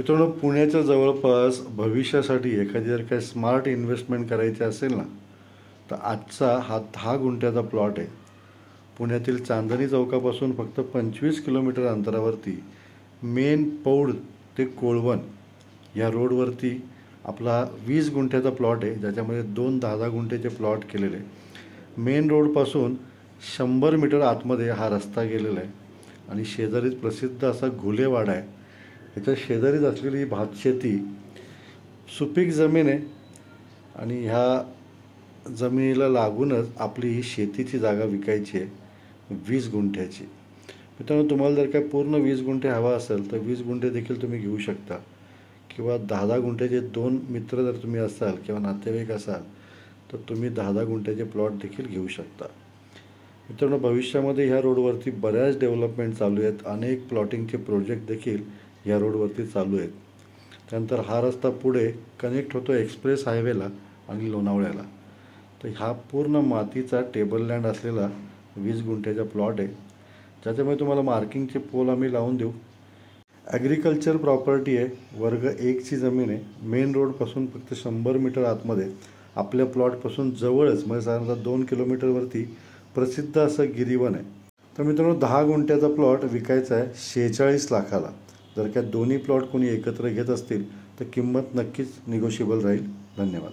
मित्रांनो, पुण्याच्या जवळपास भविष्यासाठी एखादी जर काही स्मार्ट इन्व्हेस्टमेंट करायची असेल ना, तर आजचा हा 10 गुंठ्याचा प्लॉट आहे. पुण्यातील चांदणी चौकापासून फक्त 25 किलोमीटर अंतरावरती मेन पौड ते कोळवण या रोडवरती आपला 20 गुंठ्याचा प्लॉट आहे, ज्याच्यामध्ये 2 10-10 गुंठ्याचे प्लॉट केलेले आहे. मेन रोडपासून 100 मीटर आतमध्ये हा रस्ता गेलेला आहे आणि शेजारीच प्रसिद्ध असा घुलेवाडा आहे. ह्याच्या शेजारीच असलेली ही भातशेती सुपीक जमीन आहे आणि ह्या जमिनीला लागूनच आपली ही शेतीची जागा विकायची आहे 20 गुंठ्याची. मित्रांनो, तुम्हाला जर काय पूर्ण 20 गुंठे हवा असेल तर 20 गुंठे देखील तुम्ही घेऊ शकता, किंवा 10-10 गुंठ्याचे 2 मित्र जर तुम्ही असाल किंवा नातेवाईक असाल तर तुम्ही 10-10 गुंठ्याचे प्लॉट देखील घेऊ शकता. मित्रांनो, भविष्यामध्ये ह्या रोडवरती बऱ्याच डेव्हलपमेंट चालू आहेत. अनेक प्लॉटिंगचे प्रोजेक्ट देखील या रोडवरती चालू आहेत. त्यानंतर हा रस्ता पुढे कनेक्ट होतो एक्सप्रेस हायवेला आणि लोणावळ्याला. तर हा पूर्ण मातीचा टेबल लँड असलेला 20 गुंठ्याचा प्लॉट आहे, ज्याच्यामुळे तुम्हाला मार्किंगचे पोल आम्ही लावून देऊ. ॲग्रिकल्चर प्रॉपर्टी आहे, वर्ग 1ची जमीन आहे. मेन रोडपासून फक्त 100 मीटर आतमध्ये आपल्या प्लॉटपासून जवळच म्हणजे साधारणतः 2 किलोमीटरवरती प्रसिद्ध असं गिरीवन आहे. तर मित्रांनो, 10 गुंठ्याचा प्लॉट विकायचा आहे 46 लाखाला. जर का दोन्ही प्लॉट कोणी एकत्र घेत असतील तर किंमत नक्कीच निगोशिएबल राहील. धन्यवाद.